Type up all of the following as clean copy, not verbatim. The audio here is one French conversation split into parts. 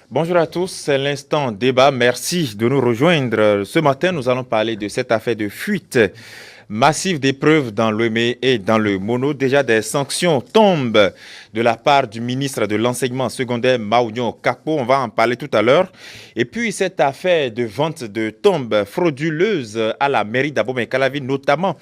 Bonjour à tous, c'est l'instant débat. Merci de nous rejoindre. Ce matin, nous allons parler de cette affaire de fuite massive d'épreuves dans l'OME et dans le Mono. Déjà, des sanctions tombent de la part du ministre de l'Enseignement secondaire, Maounion Kakpo. On va en parler tout à l'heure. Et puis, cette affaire de vente de tombes frauduleuses à la mairie d'Abomey-Calavi, notamment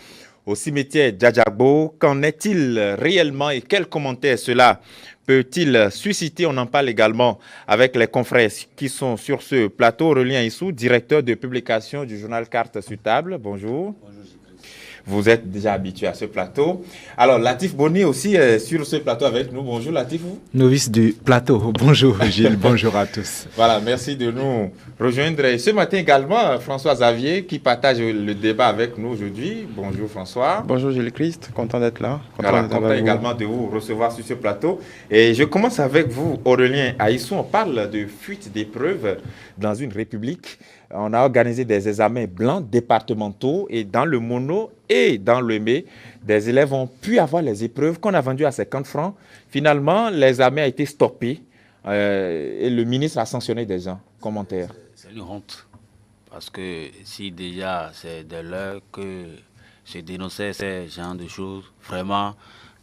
au cimetière Djadjabo. Qu'en est-il réellement et quels commentaires cela peut-il susciter? On en parle également avec les confrères qui sont sur ce plateau. Aurélien Issou, directeur de publication du journal Carte sur table. Bonjour. Bonjour, Jésus-Christ. Vous êtes déjà habitué à ce plateau. Alors, Latif Boni aussi est sur ce plateau avec nous. Bonjour, Latif. Novice du plateau. Bonjour, Gilles. Bonjour à tous. Voilà, merci de nous rejoindre. Et ce matin également, François Xavier qui partage le débat avec nous aujourd'hui. Bonjour, François. Bonjour, Gilles-Christ. Content d'être là. Content également de vous recevoir sur ce plateau. Et je commence avec vous, Aurélien Aïssou. On parle de fuite d'épreuves dans une république. On a organisé des examens blancs départementaux et dans le Mono et dans le l'OME, des élèves ont pu avoir les épreuves qu'on a vendues à 50 francs. Finalement, l'examen a été stoppé et le ministre a sanctionné des gens. Commentaire. C'est une honte. Parce que si déjà c'est de l'heure que je dénonçais ces genres de choses, vraiment,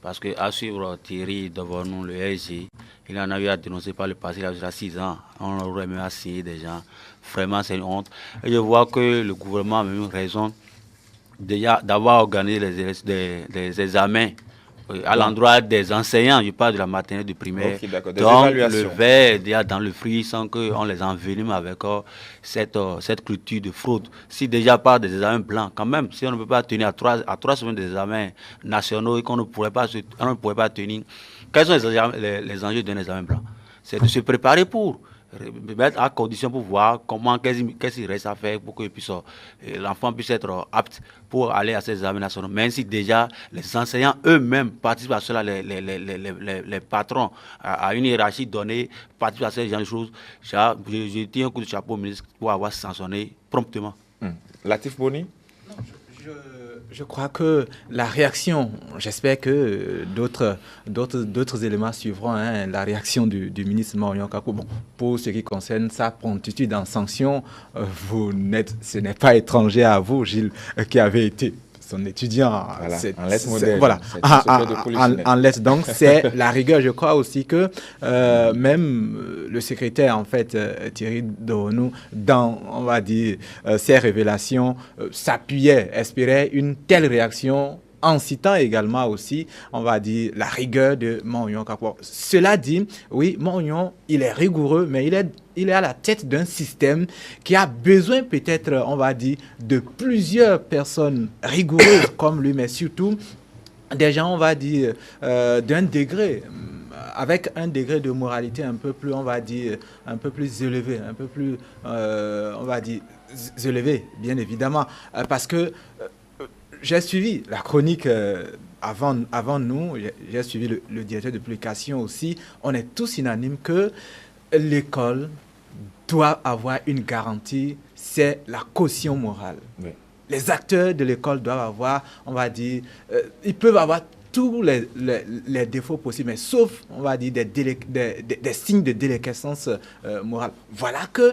parce qu'à suivre Thierry devant nous, le SG, il en a eu à dénoncer par le passé, il a déjà 6 ans. On aurait même assigné des gens. Vraiment, c'est une honte. Et je vois que le gouvernement a même raison déjà d'avoir organisé des examens à l'endroit des enseignants. Je parle de la maternelle, du primaire. Okay, donc, le verre déjà dans le fruit sans qu'on les envenime avec cette culture de fraude. Si déjà par des examens blancs, quand même, si on ne peut pas tenir à trois semaines d'examens nationaux et qu'on ne pourrait pas tenir, quels sont les enjeux d'un examen blanc? C'est de se préparer pour mettre à condition pour voir qu'est-ce qu'il reste à faire pour que l'enfant puisse être apte pour aller à ces examens nationaux. Même si déjà les enseignants eux-mêmes participent à cela, les patrons à une hiérarchie donnée participent à ces genres de choses, je tiens un coup de chapeau au ministre pour avoir sanctionné promptement. Latif Boni? Je crois que la réaction, j'espère que d'autres éléments suivront, hein, la réaction du ministre Maounion Kakpo. Bon, pour ce qui concerne sa promptitude en sanction, ce n'est pas étranger à vous, Gilles, qui avez été son étudiant. Voilà, en lettres modèles. Voilà, en lettres. Donc, c'est la rigueur. Je crois aussi que même le secrétaire, en fait, Thierry Donou, dans, on va dire, ses révélations, s'appuyait, espérait une telle réaction en citant également aussi, on va dire, la rigueur de Maounion Kakpo. Cela dit, oui, Maounion, il est rigoureux, mais il est à la tête d'un système qui a besoin peut-être, on va dire, de plusieurs personnes rigoureuses comme lui, mais surtout des gens, on va dire, d'un degré, avec un degré de moralité un peu plus, on va dire, un peu plus élevé, un peu plus, on va dire, élevé, bien évidemment, parce que j'ai suivi la chronique avant nous, j'ai suivi le directeur de publication aussi. On est tous unanimes que l'école doit avoir une garantie, c'est la caution morale. Oui. Les acteurs de l'école doivent avoir, on va dire, ils peuvent avoir tous les défauts possibles, mais sauf, on va dire, des signes de déliquescence morale. Voilà que...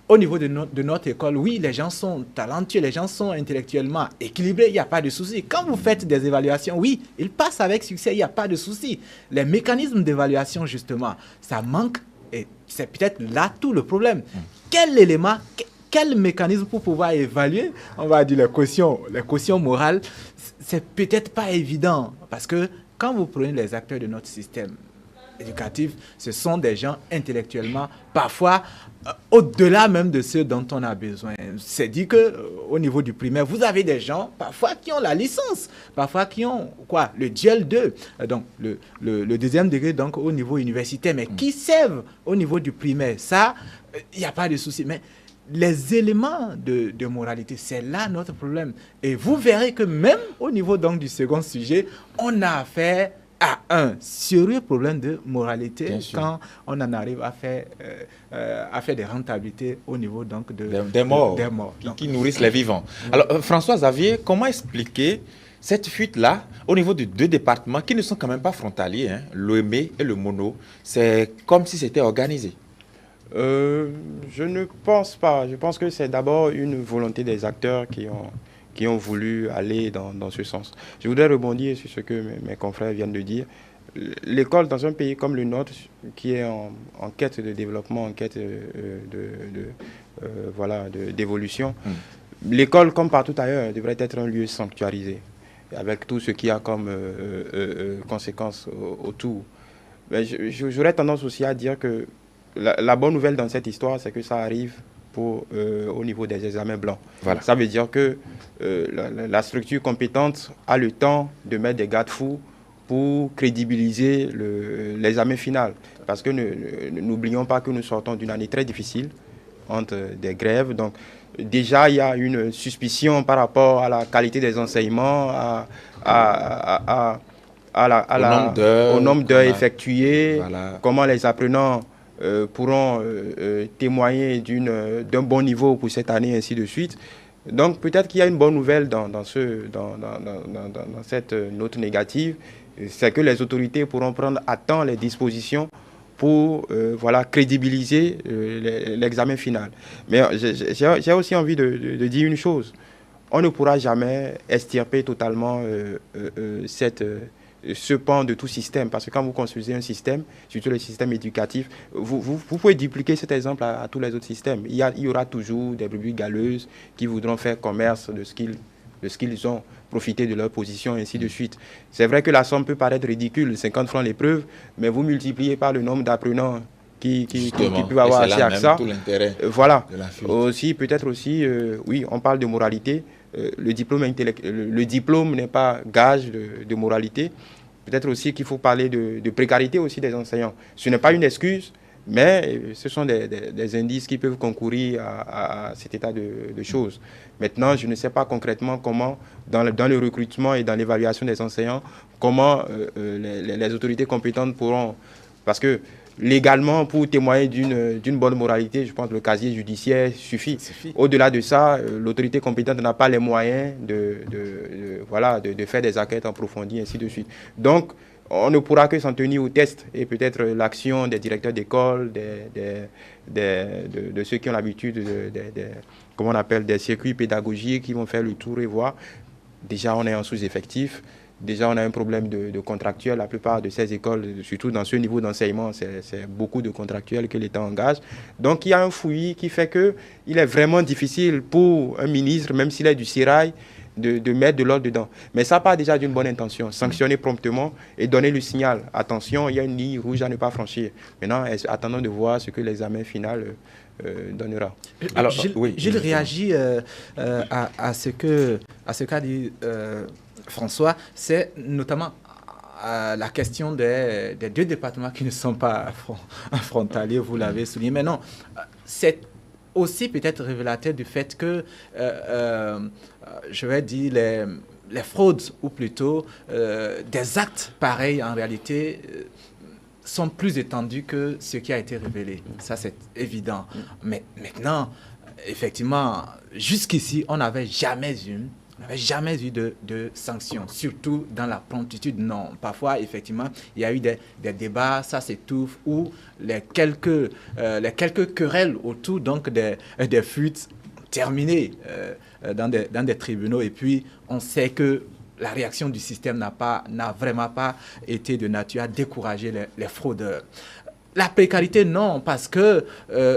au niveau de notre école, oui, les gens sont talentueux, les gens sont intellectuellement équilibrés, il n'y a pas de souci. Quand vous faites des évaluations, oui, ils passent avec succès, il n'y a pas de souci. Les mécanismes d'évaluation, justement, ça manque et c'est peut-être là tout le problème. Quel élément, quel mécanisme pour pouvoir évaluer, on va dire, les cautions morales, c'est peut-être pas évident parce que quand vous prenez les acteurs de notre système éducatif, ce sont des gens intellectuellement, parfois au-delà même de ceux dont on a besoin. C'est dit qu'au niveau du primaire, vous avez des gens parfois qui ont la licence, parfois qui ont quoi, le DIEL 2, donc le deuxième degré donc au niveau universitaire, mais qui servent au niveau du primaire. Ça, il n'y a pas de souci. Mais les éléments de moralité, c'est là notre problème. Et vous verrez que même au niveau donc du second sujet, on a affaire à un sérieux problème de moralité quand on en arrive à faire des rentabilités au niveau donc des morts, qui nourrissent les vivants. Alors, François Xavier, comment expliquer cette fuite-là au niveau de deux départements qui ne sont quand même pas frontaliers, hein, l'OME et le Mono? C'est comme si c'était organisé. Je ne pense pas. Je pense que c'est d'abord une volonté des acteurs qui ont voulu aller dans ce sens. Je voudrais rebondir sur ce que mes confrères viennent de dire. L'école, dans un pays comme le nôtre, qui est en quête de développement, en quête d'évolution, l'école, comme partout ailleurs, devrait être un lieu sanctuarisé, avec tout ce qu'il y a comme conséquences autour. Mais j'aurais tendance aussi à dire que la bonne nouvelle dans cette histoire, c'est que ça arrive au niveau des examens blancs. Voilà. Ça veut dire que la structure compétente a le temps de mettre des garde-fous pour crédibiliser l'examen final. Parce que n'oublions pas que nous sortons d'une année très difficile, entre des grèves. Donc, déjà, il y a une suspicion par rapport à la qualité des enseignements, au nombre d'heures effectuées, voilà. Comment les apprenants pourront témoigner d'un bon niveau pour cette année, ainsi de suite. Donc, peut-être qu'il y a une bonne nouvelle dans cette note négative, c'est que les autorités pourront prendre à temps les dispositions pour crédibiliser l'examen final. Mais j'ai aussi envie de dire une chose. On ne pourra jamais extirper totalement ce pan de tout système. Parce que quand vous construisez un système, surtout le système éducatif, vous pouvez dupliquer cet exemple à tous les autres systèmes. Il y aura toujours des brebis galeuses qui voudront faire commerce de ce qu'ils ont, profiter de leur position, ainsi de suite. C'est vrai que la somme peut paraître ridicule, 50 francs l'épreuve, mais vous multipliez par le nombre d'apprenants qui peuvent avoir accès à ça. Voilà. Aussi, peut-être aussi, oui, on parle de moralité. Le diplôme n'est pas gage de moralité. Peut-être aussi qu'il faut parler de précarité aussi des enseignants. Ce n'est pas une excuse, mais ce sont des indices qui peuvent concourir à cet état de choses. Maintenant, je ne sais pas concrètement comment, dans le recrutement et dans l'évaluation des enseignants, comment les autorités compétentes pourront... Parce que légalement, pour témoigner d'une bonne moralité, je pense que le casier judiciaire suffit. Au-delà de ça, l'autorité compétente n'a pas les moyens de faire des enquêtes approfondies, ainsi de suite. Donc, on ne pourra que s'en tenir au test et peut-être l'action des directeurs d'école, de ceux qui ont l'habitude comment on appelle, des circuits pédagogiques qui vont faire le tour et voir. Déjà, on est en sous-effectif. Déjà, on a un problème de contractuels. La plupart de ces écoles, surtout dans ce niveau d'enseignement, c'est beaucoup de contractuels que l'État engage. Donc, il y a un fouillis qui fait qu'il est vraiment difficile pour un ministre, même s'il est du sérail, de mettre de l'ordre dedans. Mais ça part déjà d'une bonne intention. Sanctionner promptement et donner le signal. Attention, il y a une ligne rouge à ne pas franchir. Maintenant, attendons de voir ce que l'examen final donnera. Alors, Gilles réagit à ce qu'a dit François, c'est notamment la question des deux départements qui ne sont pas frontaliers, vous l'avez souligné. Mais non, c'est aussi peut-être révélateur du fait que, je vais dire, les fraudes, ou plutôt des actes pareils en réalité, sont plus étendus que ce qui a été révélé. Ça, c'est évident. Mais maintenant, effectivement, jusqu'ici, on n'avait jamais eu de sanctions, surtout dans la promptitude. Non, parfois, effectivement, il y a eu des débats, ça s'étouffe, ou les quelques querelles autour donc des fuites terminées dans des tribunaux. Et puis, on sait que la réaction du système n'a vraiment pas été de nature à décourager les fraudeurs. La précarité, non, parce que,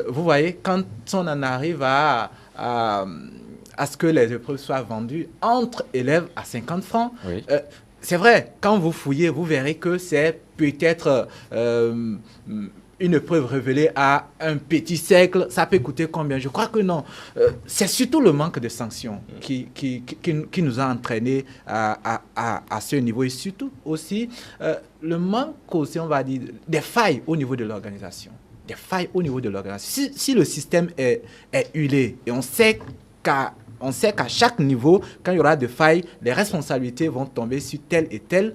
vous voyez, quand on en arrive à ce que les épreuves soient vendues entre élèves à 50 francs. Oui. C'est vrai, quand vous fouillez, vous verrez que c'est peut-être une épreuve révélée à un petit siècle. Ça peut coûter combien? Je crois que non. C'est surtout le manque de sanctions qui nous a entraînés à ce niveau. Et surtout aussi le manque aussi, on va dire, des failles au niveau de l'organisation. Si le système est huilé, et on sait qu'à chaque niveau, quand il y aura des failles, les responsabilités vont tomber sur tel et tel.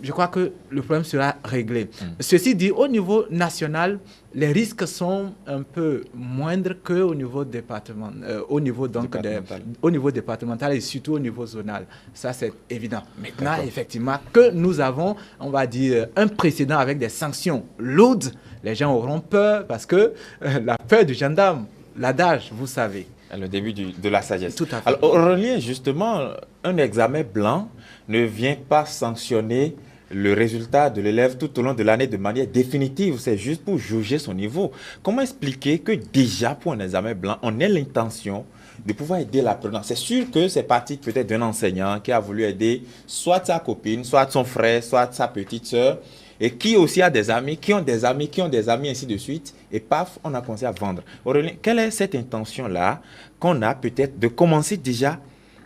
je crois que le problème sera réglé. Ceci dit, au niveau national, les risques sont un peu moindres qu'au niveau au niveau départemental et surtout au niveau zonal. Ça, c'est évident. Maintenant, effectivement, que nous avons, on va dire, un précédent avec des sanctions lourdes, les gens auront peur parce que la peur du gendarme, l'adage, vous savez. Le début de la sagesse. Tout à fait. Alors, Aurélien, justement, un examen blanc ne vient pas sanctionner le résultat de l'élève tout au long de l'année de manière définitive. C'est juste pour juger son niveau. Comment expliquer que déjà, pour un examen blanc, on ait l'intention de pouvoir aider l'apprenant? C'est sûr que c'est parti peut-être d'un enseignant qui a voulu aider soit sa copine, soit son frère, soit sa petite sœur, et qui aussi a des amis, qui ont des amis, qui ont des amis, ainsi de suite. Et paf, on a commencé à vendre. Aurélien, quelle est cette intention-là qu'on a peut-être de commencer déjà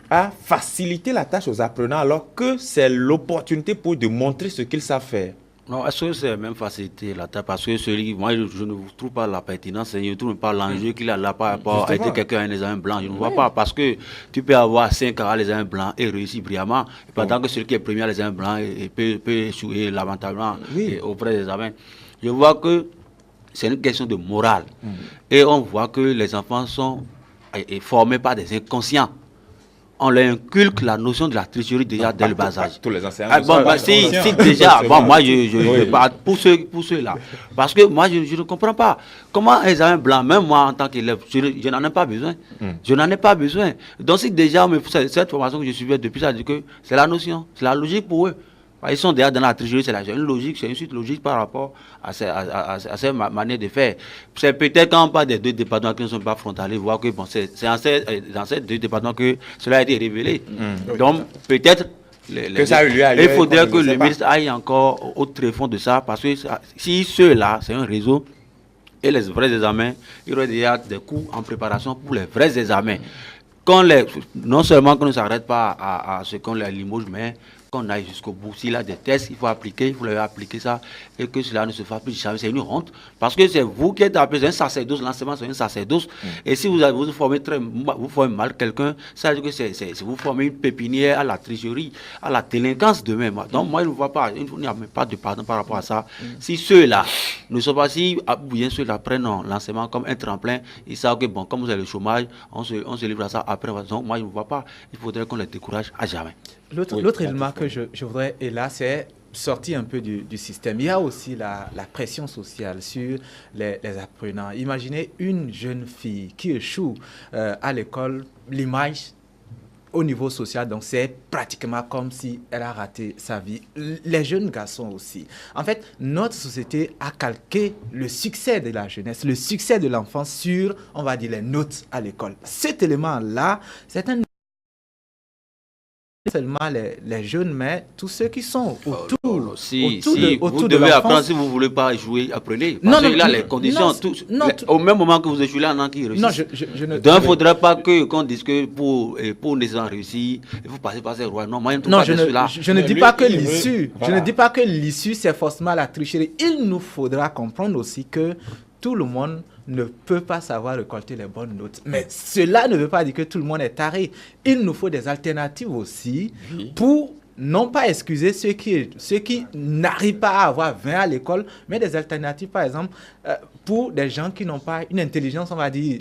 à faciliter la tâche aux apprenants alors que c'est l'opportunité pour eux de montrer ce qu'ils savent faire? Non, est-ce que c'est même faciliter la tâche? Parce que moi, je ne trouve pas la pertinence, je ne trouve pas l'enjeu qu'il a là par rapport à aider quelqu'un à un examen blanc. Je ne vois pas, parce que tu peux avoir 5 ans à l'examen blanc et réussir brillamment, et pendant que celui qui est premier à l'examen blanc peut échouer lamentablement auprès des examens. Je vois que c'est une question de morale. Et on voit que les enfants sont formés par des inconscients. On leur inculque la notion de la tricherie déjà dès le bas âge. Tous les enseignants. Si déjà, moi je parle pour ceux-là. Parce que moi je ne comprends pas. Comment un examen blanc, même moi en tant qu'élève, je n'en ai pas besoin. Je n'en ai pas besoin. Donc si déjà, cette formation que je suivais depuis, ça dit que c'est la notion, c'est la logique pour eux. Ils sont déjà dans la tricherie, c'est une logique, c'est une suite logique par rapport à cette manière de faire. C'est peut-être quand on parle des deux départements qui ne sont pas frontaliers, voir que bon, c'est dans ces deux départements que cela a été révélé. Donc peut-être il faudrait que le ministre aille encore au tréfonds de ça, parce que si ceux-là, c'est un réseau, et les vrais examens, il y aurait déjà des cours en préparation pour les vrais examens. Non seulement qu'on ne s'arrête pas à ce qu'on les limoge, mais qu'on aille jusqu'au bout. S'il y a des tests, il faut leur appliquer ça, et que cela ne se fasse plus jamais. C'est une honte, parce que c'est vous qui êtes appelé, c'est un sacerdoce, l'enseignement c'est un sacerdoce, et si vous formez mal quelqu'un, ça veut dire que vous formez une pépinière à la tricherie, à la délinquance de même. Donc moi je ne vois pas, il n'y a même pas de pardon par rapport à ça. Si ceux-là ne sont pas, si bien ceux-là prennent l'enseignement comme un tremplin, ils savent que bon, comme vous avez le chômage, on se livre à ça après. Donc moi je ne vois pas, il faudrait qu'on les décourage à jamais. L'autre élément que je voudrais, et là, c'est sortir un peu du système. Il y a aussi la pression sociale sur les apprenants. Imaginez une jeune fille qui échoue à l'école, l'image au niveau social, donc c'est pratiquement comme si elle a raté sa vie. Les jeunes garçons aussi. En fait, notre société a calqué le succès de la jeunesse, le succès de l'enfance sur, on va dire, les notes à l'école. Cet élément-là, c'est un seulement les jeunes, mais tous ceux qui sont autour. Vous devez apprendre, si vous ne voulez pas jouer, apprenez. Parce que là, les conditions, au même moment que vous échouez là, il y en a qui réussissent. Donc, il ne faudrait pas qu'on dise que pour les gens réussir, il faut passer par ces rois. Non, moi, je ne dis pas que l'issue, je ne dis pas que l'issue, c'est forcément la tricherie. Il nous faudra comprendre aussi que tout le monde ne peut pas savoir récolter les bonnes notes. Mais cela ne veut pas dire que tout le monde est taré. Il nous faut des alternatives aussi pour non pas excuser ceux qui n'arrivent pas à avoir 20 à l'école, mais des alternatives, par exemple, pour des gens qui n'ont pas une intelligence, on va dire,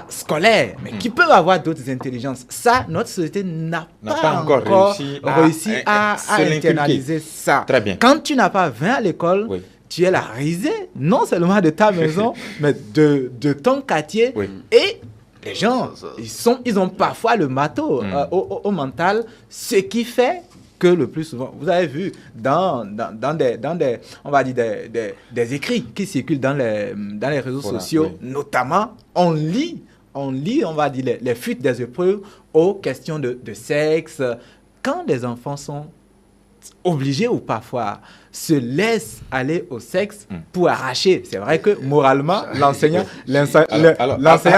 scolaire, mais qui peuvent avoir d'autres intelligences. Ça, notre société n'a pas encore réussi à internaliser ça. Très bien. Quand tu n'as pas 20 à l'école, tu es la risée, non seulement de ta maison, mais de ton quartier. Et les gens, ils ont parfois le marteau au mental, ce qui fait que le plus souvent, vous avez vu dans des on va dire des écrits qui circulent dans les réseaux sociaux, notamment, on lit, on va dire, les fuites des épreuves aux questions de sexe. Quand les enfants sont obligés ou parfois se laissent aller au sexe pour arracher. C'est vrai que moralement, l'enseignant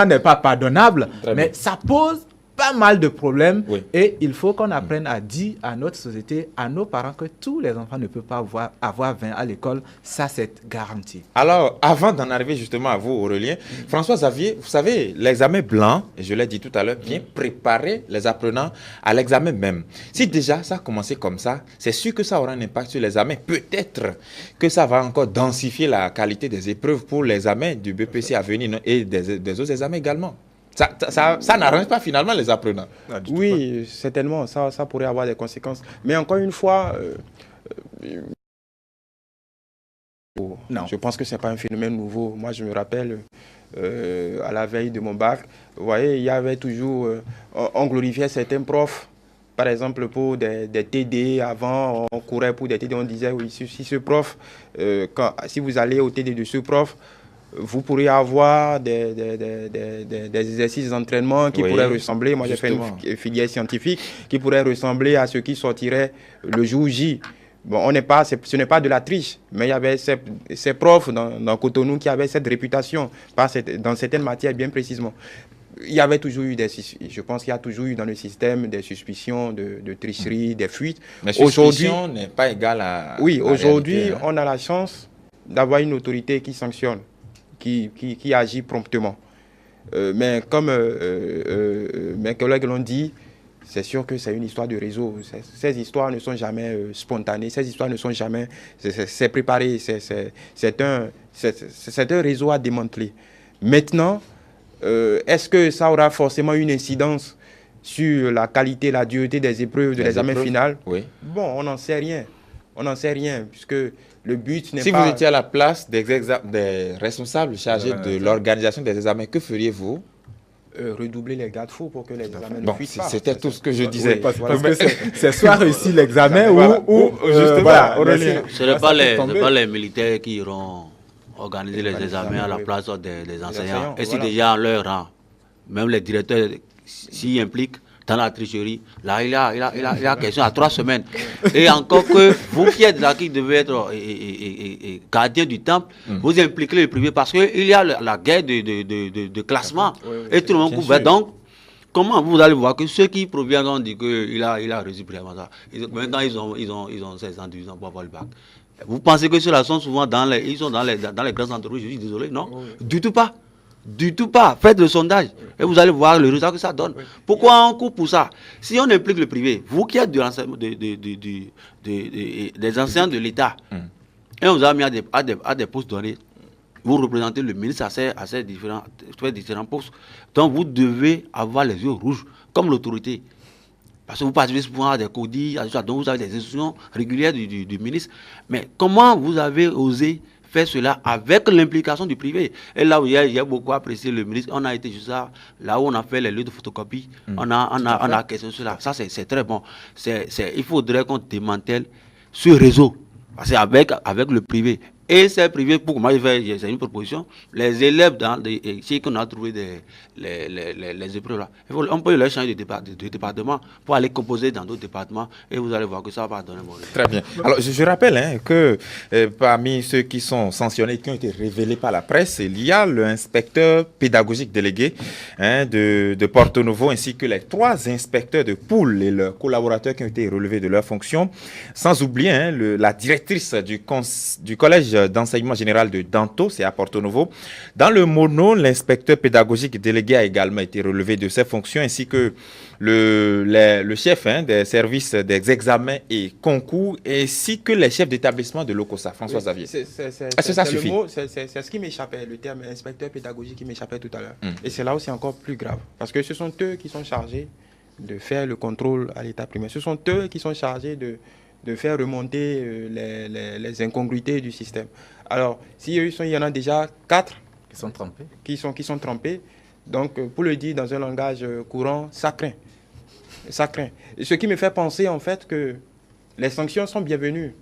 n'est pas pardonnable, mais ça pose pas mal de problèmes. Oui. Et il faut qu'on apprenne à dire à notre société, à nos parents, que tous les enfants ne peuvent pas avoir 20 à l'école. Ça, c'est garanti. Alors, avant d'en arriver justement à vous, Aurélien, François Xavier, vous savez, l'examen blanc, et je l'ai dit tout à l'heure, vient préparer les apprenants à l'examen même. Si déjà ça a commencé comme ça, c'est sûr que ça aura un impact sur l'examen. Peut-être que ça va encore densifier la qualité des épreuves pour l'examen du BPC à venir et des autres examens également. Ça n'arrange pas finalement les apprenants. Oui, certainement, ça pourrait avoir des conséquences. Mais encore une fois, non. Je pense que ce n'est pas un phénomène nouveau. Moi, je me rappelle, à la veille de mon bac, vous voyez, il y avait toujours, on glorifiait certains profs. Par exemple, pour des TD, avant, on courait pour des TD, on disait, oui, si ce prof, si vous allez au TD de ce prof, vous pourrez avoir des exercices d'entraînement qui pourraient ressembler, moi j'ai fait une filière scientifique, qui pourrait ressembler à ce qui sortirait le jour J. Bon, ce n'est pas de la triche, mais il y avait ces profs dans Cotonou qui avaient cette réputation, dans certaines matières bien précisément. Il y avait toujours eu je pense qu'il y a toujours eu dans le système des suspicions de tricherie, des fuites. Mais suspicion n'est pas égale à... Oui, aujourd'hui, on a la chance d'avoir une autorité qui sanctionne, qui agit promptement. Mais comme mes collègues l'ont dit, c'est sûr que c'est une histoire de réseau. Ces histoires ne sont jamais spontanées, ces histoires ne sont jamais... C'est préparé, c'est un réseau à démanteler. Maintenant, est-ce que ça aura forcément une incidence sur la qualité, la dureté des épreuves de l'examen final? Oui. Bon, on n'en sait rien. On n'en sait rien, puisque le but n'est pas... Si vous étiez à la place des responsables chargés de l'organisation des examens, que feriez-vous? Redoubler les garde-fous pour que les examens ne fuient pas. C'était tout ce que je disais. Parce que c'est soit réussi l'examen ou justement, voilà, ce n'est pas les militaires qui iront organiser les examens à la place des enseignants. Et si déjà en leur rang, même les directeurs s'y impliquent dans la tricherie, là il y a question à 3 semaines. Et encore que vous qui êtes là, qui devez être gardien du temple, vous impliquez le privé parce qu'il y a la guerre de classement. Et tout le monde couvre. Donc, comment vous allez voir que ceux qui proviennent ont dit qu'il a réussi vraiment ça. Maintenant, ils ont 16 ans, 18 ans pour avoir le bac. Vous pensez que ceux-là sont souvent dans les grandes entreprises? Je suis désolé, non? Du tout pas. Du tout pas. Faites le sondage et vous allez voir le résultat que ça donne. Pourquoi on coupe pour ça? Si on implique le privé, vous qui êtes des enseignants de l'État, et on vous a mis à des postes donnés, vous représentez le ministre à ces différents postes. Donc vous devez avoir les yeux rouges, comme l'autorité. Parce que vous participez souvent à des codis, donc vous avez des instructions régulières du ministre. Mais comment vous avez osé faire cela avec l'implication du privé? Et là où j'ai beaucoup apprécié le ministre, on a été juste là où on a fait les lieux de photocopie, on a questionné cela. Ça, c'est très bon. Il faudrait qu'on démantèle ce réseau. Parce qu'avec le privé. Et c'est privé, pour moi, c'est une proposition. Les élèves si on a trouvé les épreuves là, on peut leur changer de département pour aller composer dans d'autres départements et vous allez voir que ça va donner bon résultat. Très bien. Alors, je rappelle que parmi ceux qui sont sanctionnés, qui ont été révélés par la presse, il y a l'inspecteur pédagogique délégué de Porto Novo ainsi que les 3 inspecteurs de Poul et leurs collaborateurs qui ont été relevés de leurs fonctions, sans oublier la directrice du collège d'enseignement général de Danto, c'est à Porto Novo. Dans le mono, l'inspecteur pédagogique délégué a également été relevé de ses fonctions, ainsi que le chef des services des examens et concours, ainsi que les chefs d'établissement de l'OCOSA, François Xavier. Est-ce que ça suffit? C'est ce qui m'échappait, le terme inspecteur pédagogique qui m'échappait tout à l'heure. Et c'est là où c'est encore plus grave, parce que ce sont eux qui sont chargés de faire le contrôle à l'état primaire. Ce sont eux qui sont chargés de faire remonter les incongruités du système. Alors, s'il y en a déjà 4 qui sont trempés, donc pour le dire dans un langage courant, ça craint. Ça craint. Et ce qui me fait penser en fait que les sanctions sont bienvenues.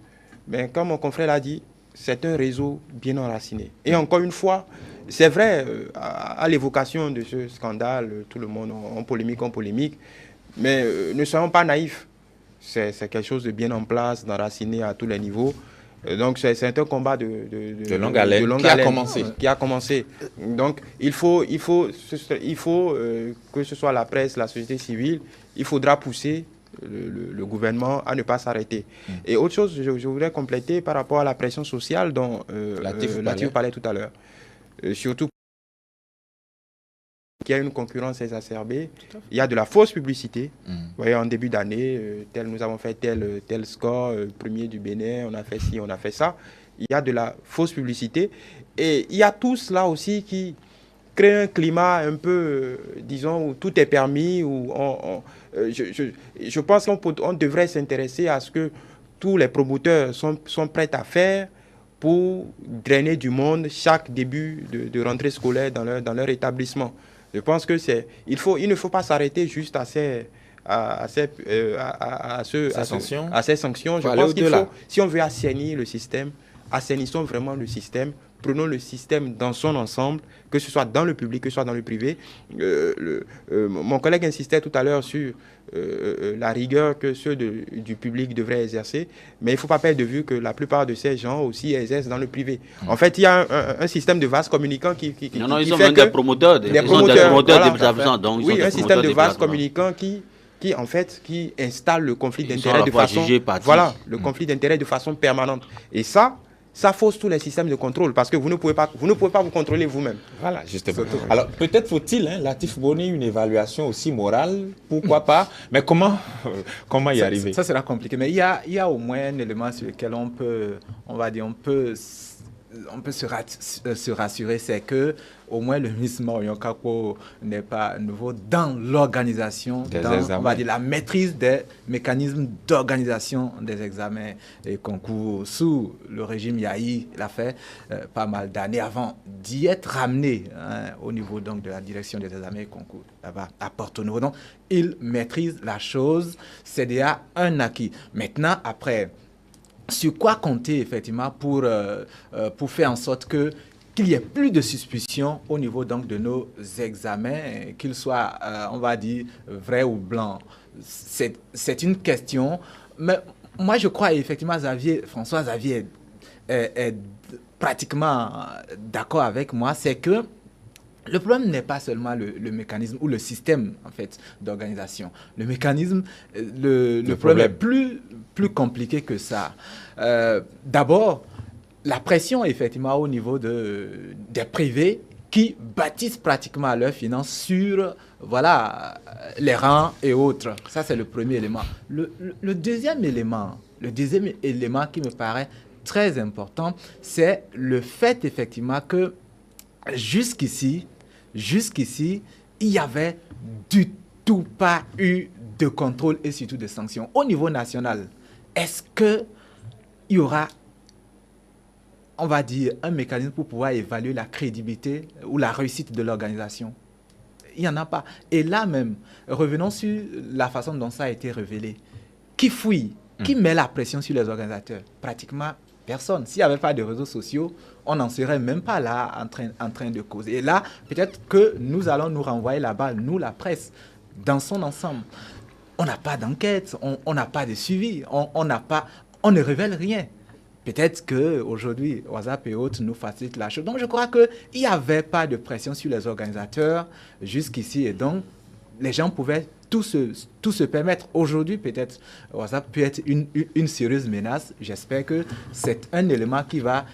Mais comme mon confrère l'a dit, c'est un réseau bien enraciné. Et encore une fois, c'est vrai, à l'évocation de ce scandale, tout le monde en polémique, mais ne soyons pas naïfs. C'est quelque chose de bien en place, d'enraciné à tous les niveaux. Donc c'est un combat de longue haleine qui a commencé. Donc il faut que ce soit la presse, la société civile, il faudra pousser le gouvernement à ne pas s'arrêter. Et autre chose, je voudrais compléter par rapport à la pression sociale dont Latif parlait tout à l'heure. Surtout qu'il y a une concurrence exacerbée, il y a de la fausse publicité. Vous voyez, en début d'année, nous avons fait tel score, premier du Bénin, on a fait ci, on a fait ça. Il y a de la fausse publicité. Et il y a tout cela aussi qui crée un climat un peu, disons, où tout est permis, où je pense qu'on devrait s'intéresser à ce que tous les promoteurs sont prêts à faire pour drainer du monde chaque début de rentrée scolaire dans leur établissement. Je pense que il ne faut pas s'arrêter juste à ces sanctions. Je pense qu'il faut, si on veut assainir le système, assainissons vraiment le système. Prenons le système dans son ensemble, que ce soit dans le public, que ce soit dans le privé. Mon collègue insistait tout à l'heure sur la rigueur que ceux du public devraient exercer, mais il ne faut pas perdre de vue que la plupart de ces gens aussi exercent dans le privé. En fait, il y a un système de vases communicants qui ils sont même des promoteurs. Des promoteurs d'établissements. Oui, un système de vases communicants qui installe le conflit d'intérêts de façon... Voilà, le conflit d'intérêts de façon permanente. Et ça fausse tous les systèmes de contrôle parce que vous ne pouvez pas vous contrôler vous-même. Voilà, justement. Alors, peut-être faut-il, Latif Boni, une évaluation aussi morale, pourquoi pas, mais comment y arriver? Ça sera compliqué, mais il y a au moins un élément sur lequel on peut se rassurer, c'est que au moins le ministre Marion Kako n'est pas nouveau dans l'organisation, on va dire la maîtrise des mécanismes d'organisation des examens et concours. Sous le régime Yahi, il a fait pas mal d'années avant d'y être ramené au niveau donc de la direction des examens et concours là-bas à Porto Novo. Donc il maîtrise la chose, c'est déjà un acquis. Maintenant, après, sur quoi compter effectivement pour faire en sorte qu'il y ait plus de suspicion au niveau donc de nos examens, qu'ils soient, on va dire, vrais ou blancs. C'est une question. Mais moi, je crois effectivement, François Xavier est pratiquement d'accord avec moi, c'est que le problème n'est pas seulement le mécanisme ou le système en fait d'organisation. Le mécanisme, le problème est plus compliqué que ça. D'abord, la pression effectivement au niveau des privés qui bâtissent pratiquement leurs finances sur les rangs et autres. Ça, c'est le premier élément. Le deuxième élément qui me paraît très important, c'est le fait effectivement que jusqu'ici, il n'y avait du tout pas eu de contrôle et surtout de sanctions. Au niveau national, est-ce qu'il y aura, on va dire, un mécanisme pour pouvoir évaluer la crédibilité ou la réussite de l'organisation? Il n'y en a pas. Et là même, revenons sur la façon dont ça a été révélé. Qui fouille? Qui met la pression sur les organisateurs? Pratiquement personne. S'il n'y avait pas de réseaux sociaux, on n'en serait même pas là en train de causer. Et là, peut-être que nous allons nous renvoyer la balle, nous, la presse, dans son ensemble. On n'a pas d'enquête, on n'a pas de suivi, on ne révèle rien. Peut-être qu'aujourd'hui, WhatsApp et autres nous facilitent la chose. Donc, je crois qu'il n'y avait pas de pression sur les organisateurs jusqu'ici. Et donc, les gens pouvaient tout se permettre. Aujourd'hui, peut-être, WhatsApp peut être une sérieuse menace. J'espère que c'est un élément qui va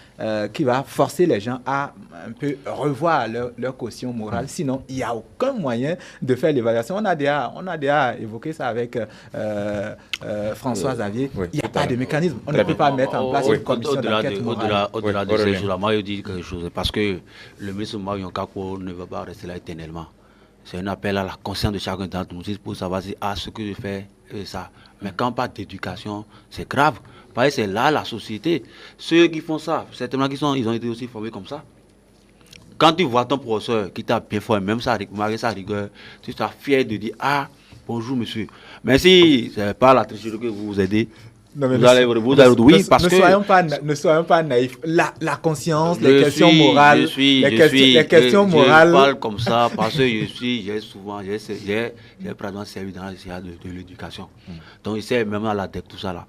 forcer les gens à un peu revoir leur caution morale. Sinon, il n'y a aucun moyen de faire l'évaluation. On a déjà évoqué ça avec François Xavier. Oui, il n'y a pas de mécanisme. On ne peut pas mettre en place une commission d'enquête morale. Au-delà de ces jours-là, moi, je dis quelque chose. Parce que le ministre Marion Kako ne va pas rester là éternellement. C'est un appel à la conscience de chacun d'entre nous pour savoir si ce que je fais, ça. Mais quand on parle d'éducation, c'est grave. Parce que c'est là la société. Ceux qui font ça, certainement ils ont été aussi formés comme ça. Quand tu vois ton professeur qui t'a bien formé, même ça, malgré sa rigueur, tu seras fier de dire bonjour monsieur. Mais si c'est pas la tricherie que vous aidez, non, mais ne soyons pas naïfs. La conscience, les questions morales, les questions morales. Je parle comme ça parce que j'ai pratiquement servi dans le de l'éducation. Donc, j'essaie même à la tête tout ça là.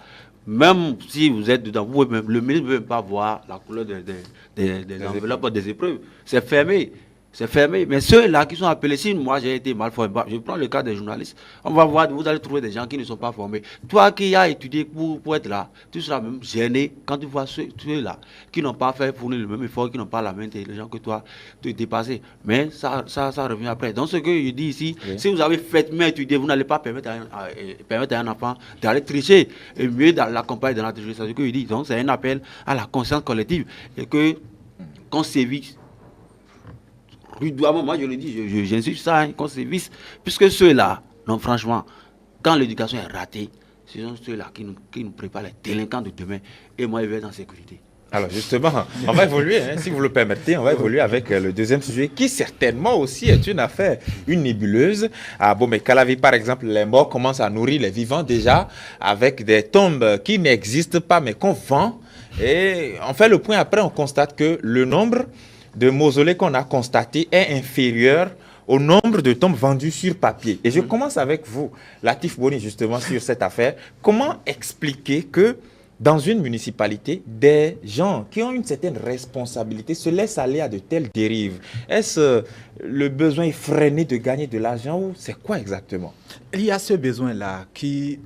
Même si vous êtes dedans, le ministre ne veut pas voir la couleur des enveloppes, des épreuves. C'est fermé. C'est fermé. Mais ceux-là qui sont appelés, si moi j'ai été mal formé, je prends le cas des journalistes, on va voir, vous allez trouver des gens qui ne sont pas formés. Toi qui as étudié pour être là, tu seras même gêné quand tu vois ceux-là qui n'ont pas fait fournir le même effort, qui n'ont pas la même intelligence que toi, de dépasser. Mais ça revient après. Donc ce que je dis ici, si vous avez faitement étudié, vous n'allez pas permettre à un enfant d'aller tricher et mieux l'accompagner dans la tricherie. C'est ce que je dis. Donc c'est un appel à la conscience collective et qu'on sévit. Moi je le dis, j'insiste ça, qu'on sévisse, puisque ceux-là, non franchement, quand l'éducation est ratée, ce sont ceux-là qui nous préparent les délinquants de demain, et moi je vais être en sécurité. Alors justement, on va évoluer, si vous le permettez, on va évoluer avec le deuxième sujet qui certainement aussi est une affaire, une nébuleuse. À Bomé-Calavi, par exemple, les morts commencent à nourrir les vivants déjà avec des tombes qui n'existent pas mais qu'on vend. Et on fait le point après, on constate que le nombre de mausolées qu'on a constaté est inférieur au nombre de tombes vendues sur papier. Et je commence avec vous, Latif Boni, justement, sur cette affaire. Comment expliquer que dans une municipalité, des gens qui ont une certaine responsabilité se laissent aller à de telles dérives? Est-ce le besoin effréné de gagner de l'argent ou c'est quoi exactement? Il y a ce besoin-là qui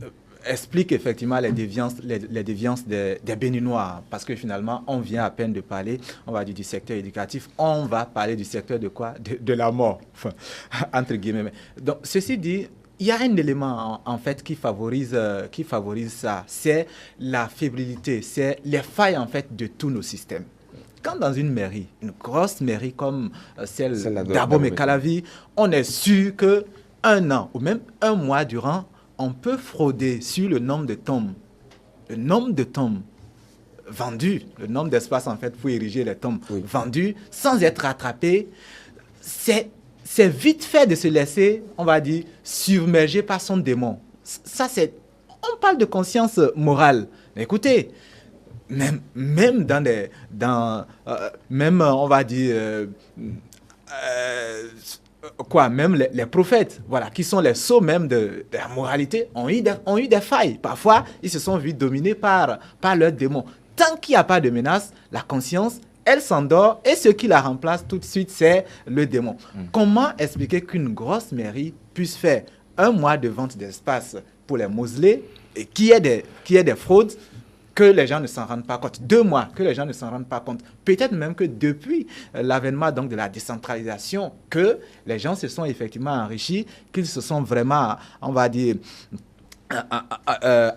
explique effectivement les déviances des Béninois, parce que finalement, on vient à peine de parler, on va dire du secteur éducatif, on va parler du secteur de quoi? De la mort, enfin, entre guillemets. Donc, ceci dit, il y a un élément en fait qui favorise ça, c'est la fébrilité, c'est les failles en fait de tous nos systèmes. Quand dans une mairie, une grosse mairie comme celle d'Abomey-Calavi, on est sûr que un an ou même un mois durant, on peut frauder sur le nombre de tombes vendues, le nombre d'espaces en fait pour ériger les tombes vendues sans être rattrapé. C'est vite fait de se laisser, on va dire, submerger par son démon. Ça, on parle de conscience morale. Mais écoutez, même on va dire, même les prophètes, voilà, qui sont les sceaux même de la moralité, ont eu des failles. Parfois, ils se sont vus dominés par leurs démons. Tant qu'il n'y a pas de menace, la conscience, elle s'endort et ce qui la remplace tout de suite, c'est le démon. Comment expliquer qu'une grosse mairie puisse faire un mois de vente d'espace pour les mausolées et qu'il y ait des fraudes, que les gens ne s'en rendent pas compte? 2 mois, que les gens ne s'en rendent pas compte. Peut-être même que depuis l'avènement donc de la décentralisation, que les gens se sont effectivement enrichis, qu'ils se sont vraiment, on va dire,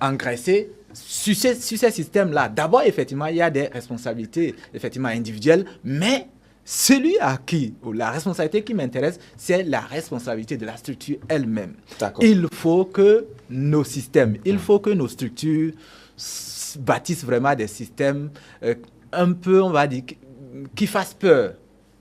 engraissés sur ces systèmes-là. D'abord, effectivement, il y a des responsabilités effectivement individuelles, mais celui à qui, ou la responsabilité qui m'intéresse, c'est la responsabilité de la structure elle-même. Il faut que nos systèmes, il faut que nos structures bâtissent vraiment des systèmes un peu, on va dire, qui fassent peur.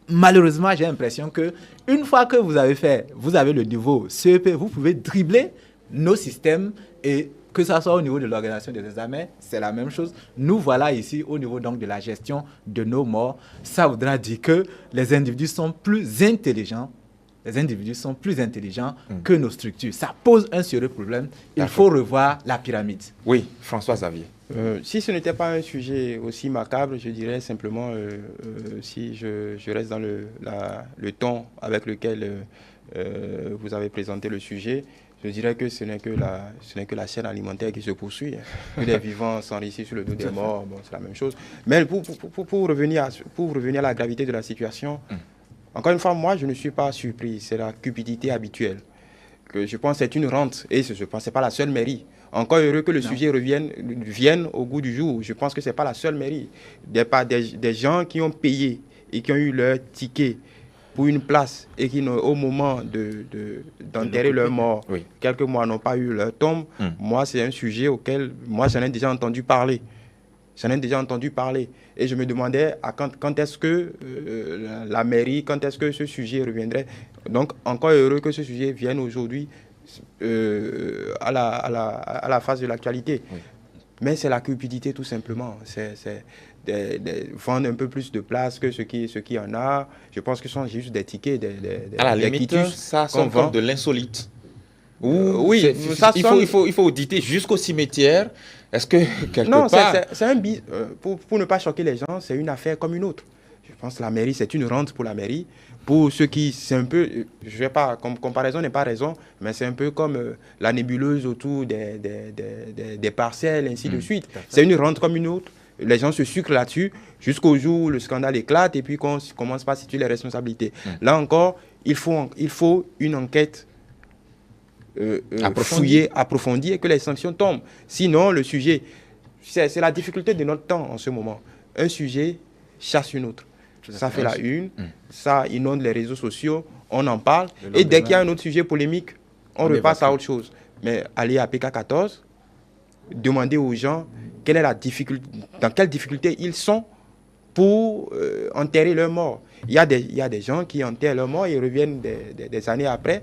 Malheureusement, j'ai l'impression que une fois que vous avez le niveau CEP, vous pouvez dribbler nos systèmes, et que ça soit au niveau de l'organisation des examens, c'est la même chose. Nous voilà ici au niveau donc de la gestion de nos morts. Ça voudra dire que les individus sont plus intelligents. Que nos structures. Ça pose un sérieux problème. Il faut revoir la pyramide. Oui, François Xavier. Si ce n'était pas un sujet aussi macabre, je dirais simplement, si je reste dans le ton avec lequel vous avez présenté le sujet, je dirais que ce n'est que la chaîne alimentaire qui se poursuit. Que les vivants s'enrichissent sur le dos des morts, bon, c'est la même chose. Mais pour revenir à la gravité de la situation, encore une fois, moi, je ne suis pas surpris. C'est la cupidité habituelle. Que je pense que c'est une rente. Et je pense que ce n'est pas la seule mairie. Encore heureux que le sujet vienne au goût du jour. Je pense que ce n'est pas la seule mairie. Des gens qui ont payé et qui ont eu leur ticket pour une place et qui, au moment d'enterrer leur mort, quelques mois n'ont pas eu leur tombe, moi, c'est un sujet auquel j'en ai déjà entendu parler. Et je me demandais quand est-ce que la mairie, quand est-ce que ce sujet reviendrait. Donc, encore heureux que ce sujet vienne aujourd'hui à la phase de l'actualité. Mais c'est la cupidité tout simplement. C'est vendre un peu plus de place que ce qui en a. Je pense que ce sont juste des tickets, à la limite, quitus, ça sonne comme de l'insolite. Oui, il faut auditer jusqu'au cimetière. Est-ce que quelque Non, part... c'est un pour ne pas choquer les gens, c'est une affaire comme une autre. Je pense que la mairie, c'est une rente pour la mairie. Pour ceux qui, c'est un peu, je vais pas, comme comparaison n'est pas raison, mais c'est un peu comme la nébuleuse autour des parcelles, ainsi de suite. C'est une rente comme une autre. Les gens se sucrent là-dessus jusqu'au jour où le scandale éclate et puis qu'on commence pas à situer les responsabilités. Là encore, il faut une enquête fouillée, approfondie et que les sanctions tombent. Sinon, le sujet, c'est la difficulté de notre temps en ce moment. Un sujet chasse une autre. Ça fait la une, ça inonde les réseaux sociaux, on en parle. Et dès qu'il y a un autre sujet polémique, on repasse à autre chose. Mais aller à PK14, demander aux gens quelle est la difficulté, dans quelle difficulté ils sont pour enterrer leur mort. Il y a des gens qui enterrent leur mort et reviennent des années après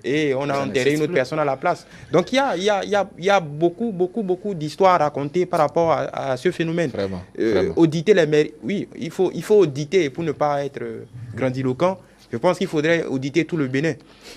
et on a enterré une autre personne à la place. Donc il y a beaucoup d'histoires à raconter par rapport à ce phénomène. Vraiment. Auditer les mairies, oui, il faut auditer pour ne pas être grandiloquent. Je pense qu'il faudrait auditer tout le Bénin.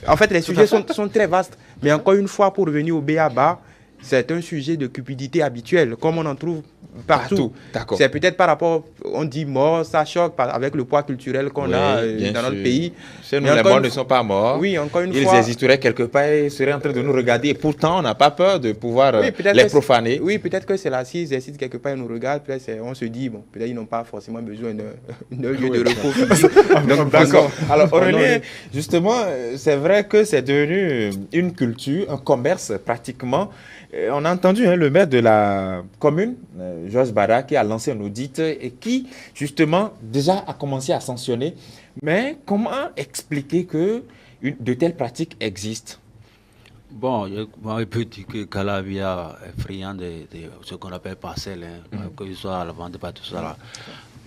En fait, les sujets sont très vastes. Mais encore une fois, pour revenir au B.A.B.A., c'est un sujet de cupidité habituelle, comme on en trouve partout. C'est peut-être par rapport, on dit mort, ça choque avec le poids culturel qu'on a dans notre pays. Chez nous, les morts ne sont pas morts. Oui, encore une fois. Ils existeraient quelque part et seraient en train de nous regarder. Et pourtant, on n'a pas peur de pouvoir les profaner. Oui, peut-être que c'est là, s'ils existent quelque part, ils nous regardent. On se dit, bon, peut-être ils n'ont pas forcément besoin d'un lieu de repos. D'accord. Alors, Aurélien, justement, c'est vrai que c'est devenu une culture, un commerce pratiquement. On a entendu le maire de la commune, Georges Bara, qui a lancé un audit et qui, justement, déjà a commencé à sanctionner. Mais comment expliquer que de telles pratiques existent? Bon, je peux dire que Calavia est friand de ce qu'on appelle parcelles, que ce soit à la vente, pas tout ça là.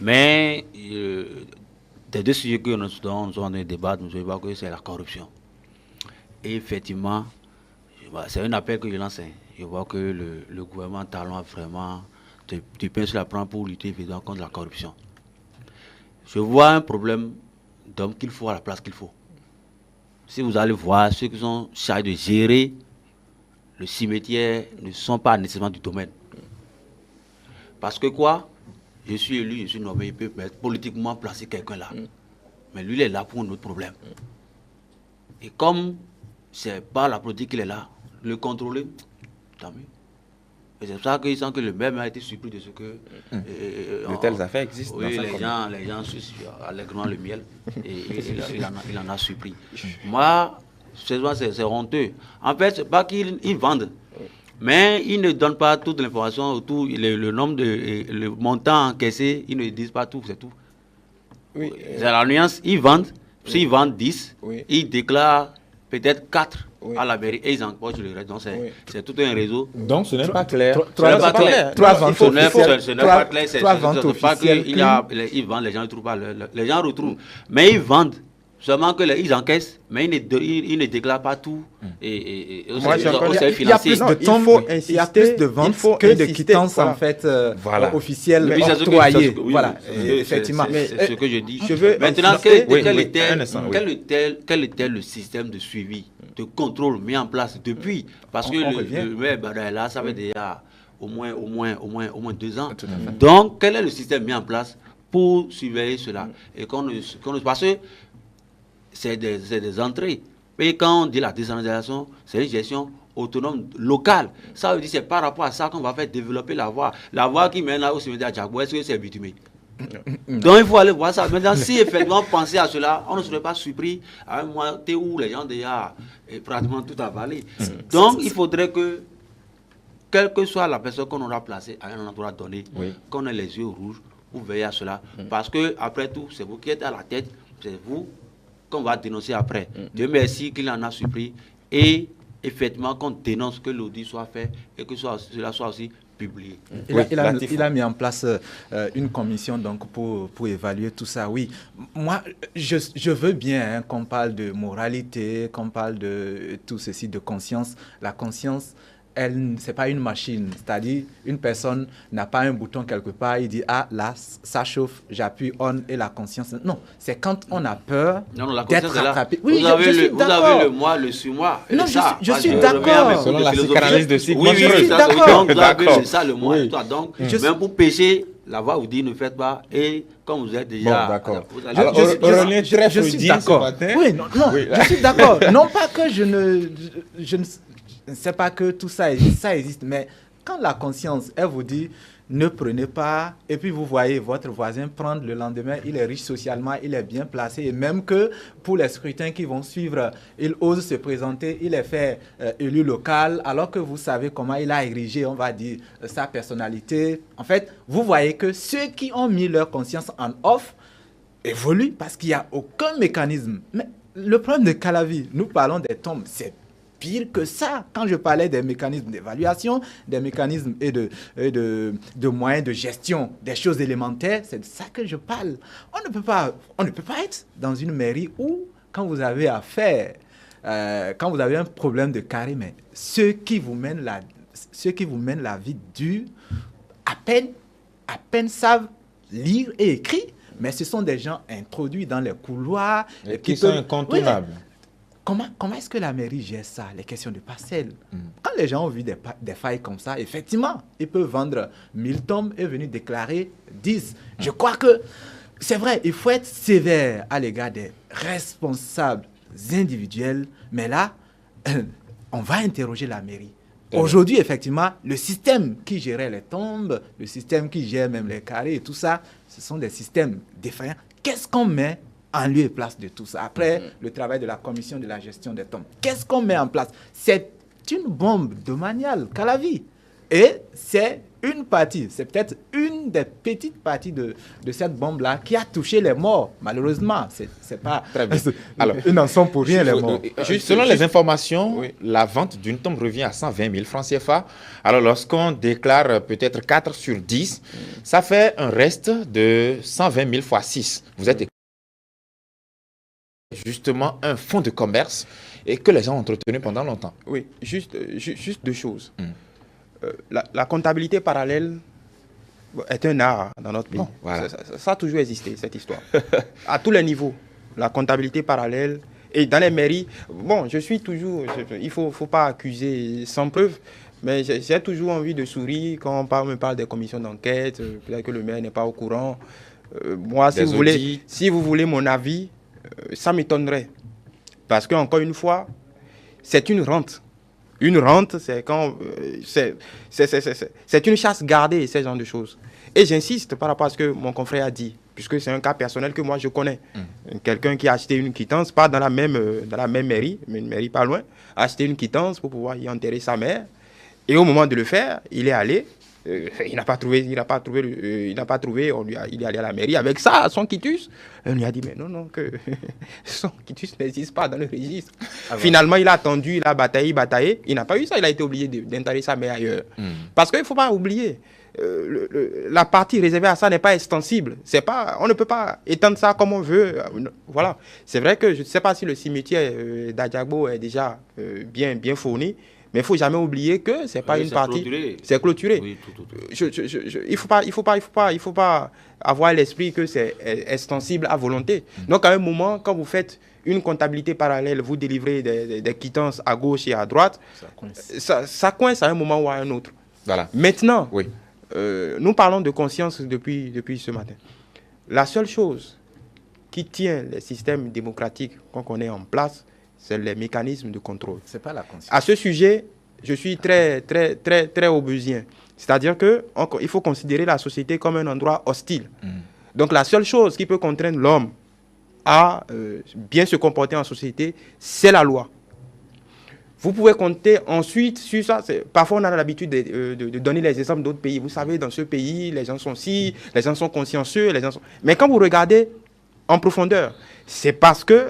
Mais des deux sujets que nous sommes en train de débattre, nous voyons que c'est la corruption. Et effectivement, c'est un appel que je lance. Je vois que le gouvernement talonne vraiment du pain sur la prend pour lutter évidemment contre la corruption. Je vois un problème d'hommes qu'il faut à la place qu'il faut. Si vous allez voir, ceux qui sont chargés de gérer le cimetière ne sont pas nécessairement du domaine. Parce que quoi? Je suis élu, je suis nommé, il peut politiquement placer quelqu'un là. Mais lui, il est là pour un autre problème. Et comme c'est pas la politique qu'il est là, le contrôler, tant mieux. Et c'est pour ça qu'ils sentent que le maire a été surpris de ce que... de telles affaires existent. Oui, les gens sucent allègrement le miel et il en a surpris. Moi, c'est honteux. En fait, c'est pas qu'ils vendent, mais ils ne donnent pas toute l'information autour, le nombre le montant encaissé, ils ne disent pas tout, c'est tout. Oui, c'est la nuance, ils vendent, s'ils vendent 10, ils déclarent peut-être 4 à la mairie et ils empochent le reste. Donc c'est tout un réseau. Donc ce n'est pas clair. Ce n'est pas clair. Trois ventes officielles. Ce n'est pas clair. C'est pas qu'ils vendent, les gens ne trouvent pas. Les gens retrouvent. Mais ils vendent. Seulement qu'ils encaissent, mais ils ne déclarent pas tout. Et il y a plus de tombes, il y a plus de ventes que de quittances en fait officielles octroyées. Voilà, effectivement. C'est ce que je dis. Maintenant, quel était le système de suivi, de contrôle mis en place depuis? Parce que le maire Badaïla, ça fait déjà au moins 2 ans. Donc, quel est le système mis en place pour surveiller cela? Et parce que c'est des entrées. Et quand on dit la décentralisation, c'est une gestion autonome locale. Ça veut dire que c'est par rapport à ça qu'on va faire développer la voie. La voie qui mène là au cimetière Djagbo, est-ce que c'est bitumé? Donc il faut aller voir ça. Maintenant, si effectivement penser à cela, on ne serait pas surpris à un moment où les gens déjà pratiquement tout avalé. Donc il faudrait que, quelle que soit la personne qu'on aura placée à un endroit donné, qu'on ait les yeux rouges pour veiller à cela. Parce que après tout, c'est vous qui êtes à la tête, c'est vous qu'on va dénoncer après. Dieu merci qu'il en a surpris et effectivement qu'on dénonce que l'audit soit fait et que cela soit aussi publié. Il a mis en place une commission donc pour évaluer tout ça. Oui, moi je veux bien qu'on parle de moralité, qu'on parle de tout ceci, de conscience. La conscience, c'est pas une machine. C'est-à-dire, une personne n'a pas un bouton quelque part, il dit, ah là, ça chauffe, j'appuie on et la conscience. Non, c'est quand on a peur d'être rattrapé. Oui, vous avez le moi, le sur-moi. Non, je suis d'accord. Selon la psychanalyse de Sigmund Freud. Oui, je suis d'accord. Donc, vous avez ça, le moi et toi. Donc, même pour pécher, la voix vous dit ne faites pas. Et comme vous êtes déjà... Bon, d'accord. Alors, je suis d'accord. Oui, non, je suis d'accord. Non pas que je ne sais pas que tout ça existe, mais quand la conscience, elle vous dit ne prenez pas, et puis vous voyez votre voisin prendre le lendemain, il est riche socialement, il est bien placé, et même que pour les scrutins qui vont suivre, il ose se présenter, il est fait élu local, alors que vous savez comment il a érigé, on va dire, sa personnalité. En fait, vous voyez que ceux qui ont mis leur conscience en off évoluent parce qu'il n'y a aucun mécanisme. Mais le problème de Calavi, nous parlons des tombes, c'est pire que ça. Quand je parlais des mécanismes d'évaluation, des mécanismes et de moyens de gestion, des choses élémentaires, c'est de ça que je parle. On ne peut pas être dans une mairie où, quand vous avez affaire, quand vous avez un problème de carré, mais ceux qui vous mènent la vie dure, à peine savent lire et écrire, mais ce sont des gens introduits dans les couloirs. Et qui sont incontournables. Oui. Comment est-ce que la mairie gère ça, les questions de parcelles? Quand les gens ont vu des failles comme ça, effectivement, ils peuvent vendre 1000 tombes et venir déclarer 10. Je crois que c'est vrai, il faut être sévère à l'égard des responsables individuels, mais là, on va interroger la mairie. Aujourd'hui, effectivement, le système qui gérait les tombes, le système qui gère même les carrés et tout ça, ce sont des systèmes défaillants. Qu'est-ce qu'on met en lieu et place de tout ça? Après le travail de la commission de la gestion des tombes, qu'est-ce qu'on met en place? C'est une bombe domaniale, Calavi. Et c'est une partie, c'est peut-être une des petites parties de cette bombe-là qui a touché les morts. Malheureusement, c'est pas... Très bien. Alors, ils n'en sont pour rien, les morts. Selon les informations, la vente d'une tombe revient à 120 000 francs CFA. Alors, lorsqu'on déclare peut-être 4 sur 10, ça fait un reste de 120 000 fois 6. Vous êtes justement un fonds de commerce et que les gens ont entretenu pendant longtemps. Oui, juste deux choses. La comptabilité parallèle est un art dans notre pays. Voilà. Ça a toujours existé, cette histoire. À tous les niveaux. La comptabilité parallèle. Et dans les mairies, bon, je suis toujours... il ne faut pas accuser sans preuve, mais j'ai toujours envie de sourire quand on me parle des commissions d'enquête, peut-être que le maire n'est pas au courant. Moi, si vous voulez mon avis, ça m'étonnerait. Parce qu'encore une fois, c'est une rente. Une rente, c'est quand c'est une chasse gardée, ce genre de choses. Et j'insiste par rapport à ce que mon confrère a dit, puisque c'est un cas personnel que moi je connais. Quelqu'un qui a acheté une quittance, pas dans la même mairie, mais une mairie pas loin, a acheté une quittance pour pouvoir y enterrer sa mère. Et au moment de le faire, il est allé. Il n'a pas trouvé, il est allé à la mairie avec ça, son quitus. On lui a dit, mais non, que son quitus n'existe pas dans le registre. Finalement, il a attendu, il a bataillé. Il n'a pas eu ça, il a été obligé d'enterrer sa mère ailleurs. Parce qu'il ne faut pas oublier, la partie réservée à ça n'est pas extensible. On ne peut pas étendre ça comme on veut. Voilà. C'est vrai que je ne sais pas si le cimetière d'Adjagbo est déjà bien fourni. Mais il ne faut jamais oublier que ce n'est pas une partie... C'est clôturé. Oui, tout. Il ne faut pas avoir l'esprit que c'est extensible à volonté. Donc, à un moment, quand vous faites une comptabilité parallèle, vous délivrez des quittances à gauche et à droite, ça coince à un moment ou à un autre. Voilà. Maintenant, nous parlons de conscience depuis ce matin. La seule chose qui tient les systèmes démocratiques qu'on connaît en place, c'est les mécanismes de contrôle. C'est pas la conscience. À ce sujet, je suis très obusien. C'est-à-dire qu'il faut considérer la société comme un endroit hostile. Donc la seule chose qui peut contraindre l'homme à bien se comporter en société, c'est la loi. Vous pouvez compter ensuite sur ça. Parfois, on a l'habitude de donner les exemples d'autres pays. Vous savez, dans ce pays, les gens sont les gens sont consciencieux, Mais quand vous regardez en profondeur, c'est parce que...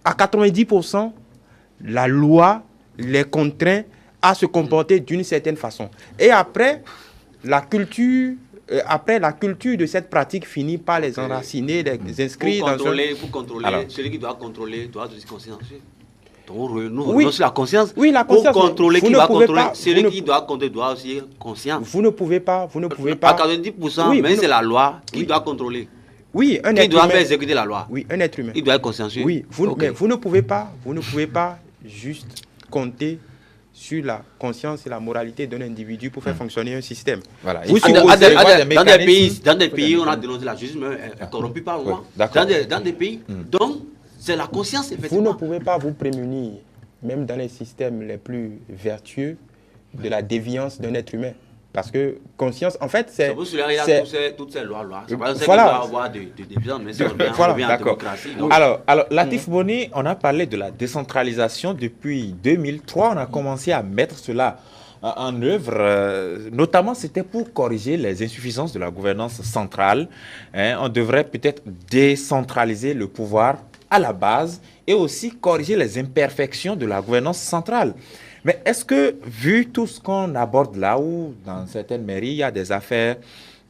à 90%, la loi les contraint à se comporter d'une certaine façon. Et après, la culture de cette pratique finit par les enraciner, les inscrire pour contrôler, celui qui doit contrôler doit être consciencieux. Donc, nous revenons sur la conscience. Oui, la conscience. Pour contrôler qui va contrôler. Celui qui doit contrôler doit aussi être conscient. Vous ne pouvez pas. À 90%, oui, mais c'est la loi qui doit contrôler. Oui, un être humain. Qui doit faire exécuter la loi. Oui, un être humain. Il doit être consciencieux. Oui, mais vous ne pouvez pas juste compter sur la conscience et la moralité d'un individu pour faire fonctionner un système. Voilà. Dans des pays, on a dénoncé la justice, mais elle est corrompue par moi. Dans des pays, donc, c'est la conscience, effectivement. Vous ne pouvez pas vous prémunir, même dans les systèmes les plus vertueux, de la déviance d'un être humain. Parce que conscience, en fait, c'est... Pour cela, il y a toutes ces lois-là. C'est pas ça qu'il doit avoir de déviance, mais c'est revient en démocratie. Alors, Latif Boni, on a parlé de la décentralisation depuis 2003. On a commencé à mettre cela en œuvre. Notamment, c'était pour corriger les insuffisances de la gouvernance centrale. On devrait peut-être décentraliser le pouvoir à la base et aussi corriger les imperfections de la gouvernance centrale. Mais est-ce que, vu tout ce qu'on aborde là, où dans certaines mairies, il y a des affaires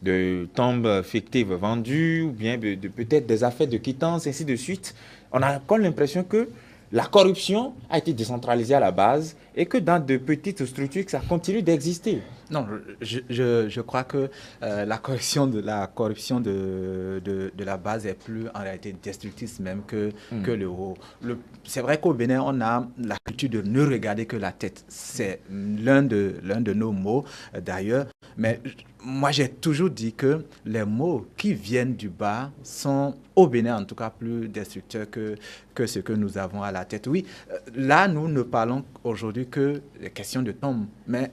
de tombes fictives vendues, ou bien peut-être des affaires de quittance, ainsi de suite, on a encore l'impression que la corruption a été décentralisée à la base et que dans de petites structures, ça continue d'exister. Non, je crois que la corruption de la base est plus en réalité destructrice même que le haut. C'est vrai qu'au Bénin, on a la culture de ne regarder que la tête. C'est l'un de nos mots d'ailleurs. Mais moi, j'ai toujours dit que les mots qui viennent du bas sont, au Bénin en tout cas, plus destructeurs que ce que nous avons à la tête. Oui, là, nous ne parlons aujourd'hui que des questions de tombes, mais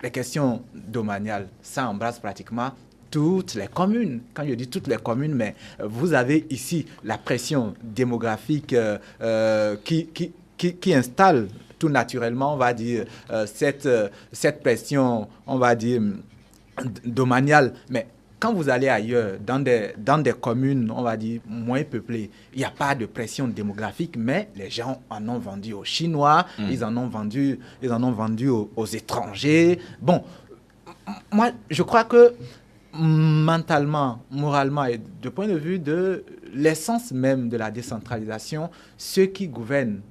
les questions domaniales, ça embrasse pratiquement toutes les communes. Quand je dis toutes les communes, mais vous avez ici la pression démographique qui installe tout naturellement, on va dire, cette pression, on va dire, domaniale. Mais quand vous allez ailleurs, dans des communes, on va dire, moins peuplées, il n'y a pas de pression démographique, mais les gens en ont vendu aux Chinois, ils en ont vendu aux étrangers. Bon, moi, je crois que mentalement, moralement, et de point de vue de l'essence même de la décentralisation, ceux qui gouvernent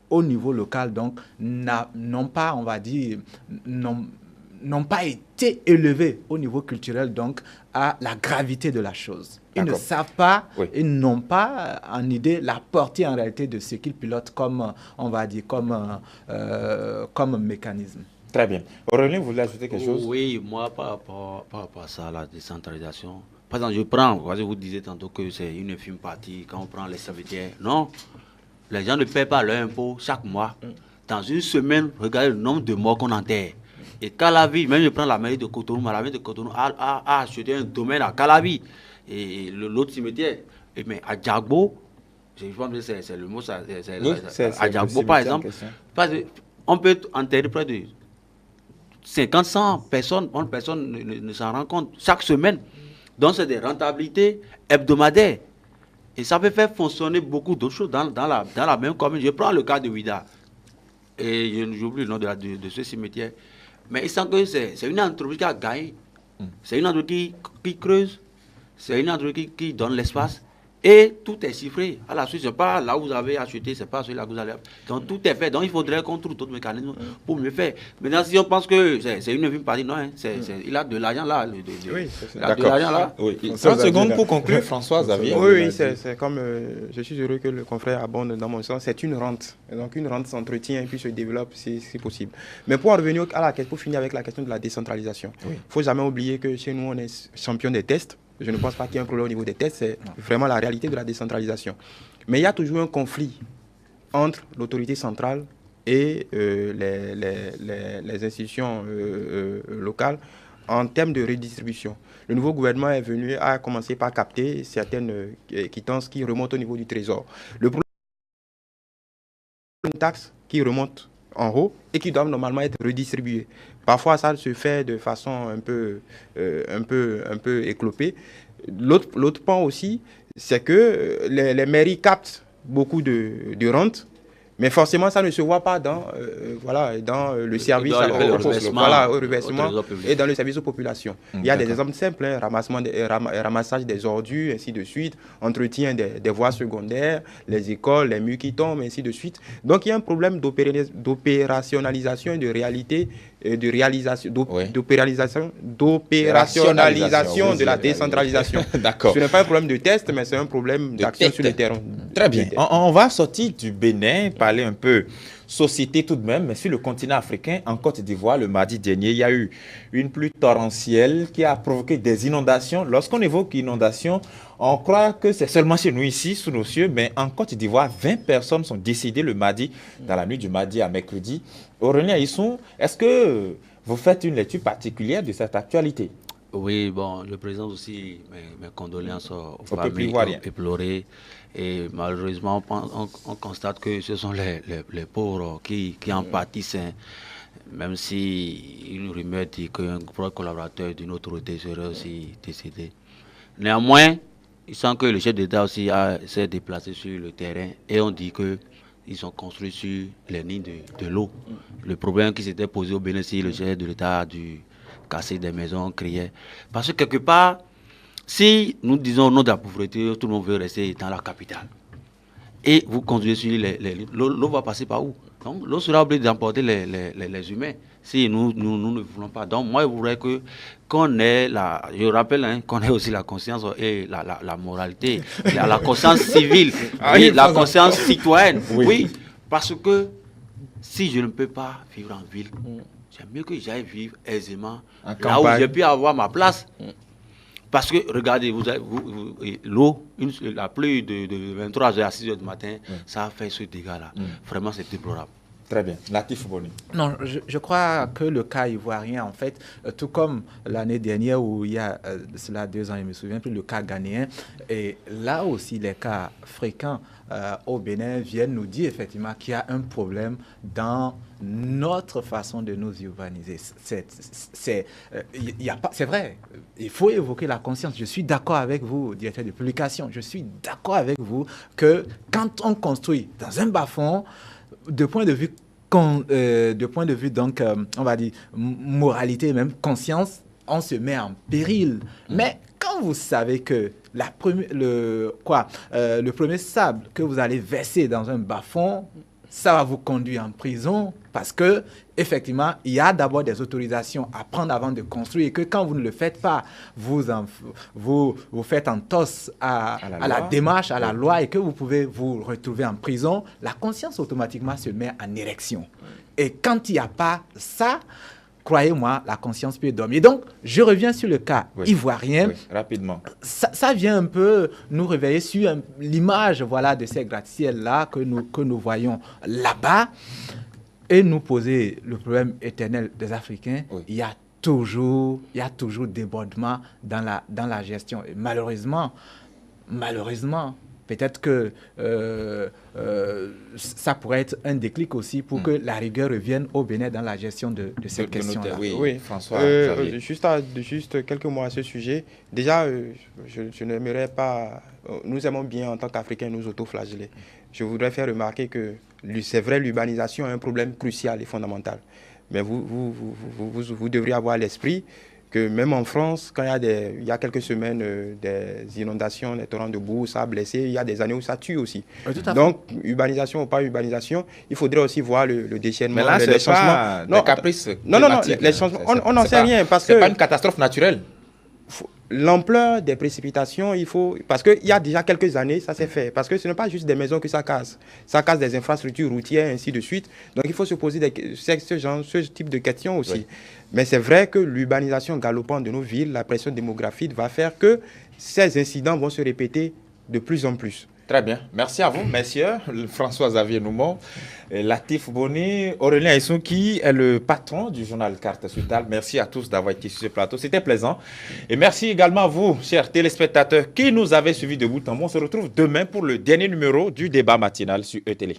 au niveau local, donc, n'ont pas, on va dire, n'ont pas été élevés au niveau culturel, donc, à la gravité de la chose. Ils ne savent pas, ils n'ont pas en idée la portée en réalité de ce qu'ils pilotent comme, on va dire, comme mécanisme. Très bien. Aurélien, vous voulez ajouter quelque chose? Oui, moi, par rapport à ça, la décentralisation. Par exemple, je prends, vous disiez tantôt que c'est une infime partie, quand on prend les serviteurs. Non, les gens ne paient pas leur impôt chaque mois. Dans une semaine, regardez le nombre de morts qu'on enterre. Et Calavi, même je prends la mairie de Cotonou, la mairie de Cotonou a acheté un domaine à Calavi. Et l'autre cimetière, mais à Djagbo, je pense que c'est le mot, à Djagbo par exemple, on peut enterrer près de 50, 100 personnes, personne ne s'en rend compte chaque semaine. Donc c'est des rentabilités hebdomadaires. Et ça peut faire fonctionner beaucoup d'autres choses dans la même commune. Je prends le cas de Ouida. Et j'oublie le nom de ce cimetière. Mais il semble que c'est une entreprise qui a gagné. C'est une entreprise qui creuse. C'est une entreprise qui donne l'espace. Et tout est chiffré. À la suite, ce n'est pas là où vous avez acheté, ce n'est pas celui-là que vous allez... Donc tout est fait. Donc il faudrait qu'on trouve d'autres mécanismes pour mieux faire. Maintenant, si on pense que c'est une infime partie, non, hein, il a de l'argent là. Oui, il a de l'argent là. Oui. 30 secondes pour conclure, François Xavier. Oui, c'est comme... je suis heureux que le confrère abonde dans mon sens. C'est une rente. Donc une rente s'entretient et puis se développe si possible. Mais pour en revenir à la question, pour finir avec la question de la décentralisation, il ne faut jamais oublier que chez nous, on est champion des tests. Je ne pense pas qu'il y ait un problème au niveau des tests, c'est vraiment la réalité de la décentralisation. Mais il y a toujours un conflit entre l'autorité centrale et les institutions locales en termes de redistribution. Le nouveau gouvernement est venu, a commencé par capter certaines quittances qui remontent au niveau du trésor. Le problème, c'est une taxe qui remonte en haut et qui doivent normalement être redistribuées. Parfois, ça se fait de façon un peu éclopée. L'autre point aussi, c'est que les mairies captent beaucoup de rentes, Mais forcément, ça ne se voit pas dans, dans le service au reversement et dans le service aux populations. Il y a des exemples simples, hein, ramassage des ordures, ainsi de suite, entretien des voies secondaires, les écoles, les murs qui tombent, ainsi de suite. Donc, il y a un problème d'opérationnalisation et de réalité, d'opérationnalisation de la décentralisation. D'accord. Ce n'est pas un problème de test, mais c'est un problème d'action sur le terrain. Très bien. On va sortir du Bénin, parler un peu société tout de même, mais sur le continent africain, en Côte d'Ivoire, le mardi dernier, il y a eu une pluie torrentielle qui a provoqué des inondations. Lorsqu'on évoque inondations, on croit que c'est seulement chez nous ici, sous nos cieux, mais en Côte d'Ivoire, 20 personnes sont décédées le mardi, dans la nuit du mardi à mercredi. Aurélien Aïsson, est-ce que vous faites une lecture particulière de cette actualité? Oui, bon, le président aussi, mes condoléances aux familles éplorées. Et malheureusement, on constate que ce sont les pauvres qui en pâtissent, hein. Même si une rumeur dit qu'un gros collaborateur d'une autorité serait aussi décédé. Néanmoins, il semble que le chef d'État aussi s'est déplacé sur le terrain et on dit qu'ils sont construits sur les lignes de l'eau. Le problème qui s'était posé au Bénin, le chef de l'État a dû casser des maisons, crier. Parce que quelque part, si nous disons non de la pauvreté, tout le monde veut rester dans la capitale. Et vous conduisez sur l'eau va passer par où? Donc l'eau sera obligée d'emporter les humains si nous ne voulons pas. Donc moi je voudrais qu'on ait je rappelle qu'on ait aussi la conscience et la moralité, la conscience civile, la conscience citoyenne. Oui, parce que si je ne peux pas vivre en ville, c'est mieux que j'aille vivre aisément là où j'ai pu avoir ma place. Parce que, regardez, l'eau, la pluie de 23h à 6h du matin, ça a fait ce dégât-là. Vraiment, c'est déplorable. Très bien. Latif Boni. Non, je crois que le cas ivoirien, en fait, tout comme l'année dernière où il y a cela 2 ans, je me souviens plus, le cas ghanéen, et là aussi les cas fréquents au Bénin viennent nous dire effectivement qu'il y a un problème dans notre façon de nous urbaniser. C'est vrai, il faut évoquer la conscience. Je suis d'accord avec vous, directeur de publication, je suis d'accord avec vous que quand on construit dans un bas-fond, de point de vue donc, on va dire, moralité, même conscience, on se met en péril. Mais quand vous savez que le premier sable que vous allez verser dans un bas-fond, ça va vous conduire en prison parce que effectivement, il y a d'abord des autorisations à prendre avant de construire et que quand vous ne le faites pas, vous faites entorse à la démarche, à la loi et que vous pouvez vous retrouver en prison, la conscience automatiquement se met en érection. Et quand il n'y a pas ça, croyez-moi, la conscience peut dormir. Donc, je reviens sur le cas ivoirien. Oui, rapidement. Ça vient un peu nous réveiller sur l'image de ces gratte-ciels-là que nous voyons là-bas et nous poser le problème éternel des Africains. Oui. Il y a toujours débordement dans la gestion. Et malheureusement, peut-être que ça pourrait être un déclic aussi pour que la rigueur revienne au Bénin dans la gestion de cette question-là. Oui, François. Juste quelques mots à ce sujet. Déjà, je n'aimerais pas... Nous aimons bien, en tant qu'Africains, nous autoflageller. Je voudrais faire remarquer que c'est vrai, l'urbanisation est un problème crucial et fondamental. Mais vous devriez avoir à l'esprit que même en France, quand il y a quelques semaines des inondations, des torrents de boue, ça a blessé, il y a des années où ça tue aussi. Donc, urbanisation ou pas urbanisation, il faudrait aussi voir le déchaînement. Mais là, c'est pas des caprices climatiques. Les changements, on n'en sait rien. C'est pas une catastrophe naturelle. L'ampleur des précipitations, parce qu'il y a déjà quelques années, ça s'est fait. Parce que ce n'est pas juste des maisons que ça casse. Ça casse des infrastructures routières, ainsi de suite. Donc, il faut se poser ce type de questions aussi. Oui. Mais c'est vrai que l'urbanisation galopante de nos villes, la pression démographique va faire que ces incidents vont se répéter de plus en plus. Très bien. Merci à vous, messieurs. François-Xavier Noumon, Latif Boni, Aurélien Aïsson, qui est le patron du journal Carte Sudal. Merci à tous d'avoir été sur ce plateau. C'était plaisant. Et merci également à vous, chers téléspectateurs, qui nous avez suivis de bout en bout. On se retrouve demain pour le dernier numéro du débat matinal sur ETélé.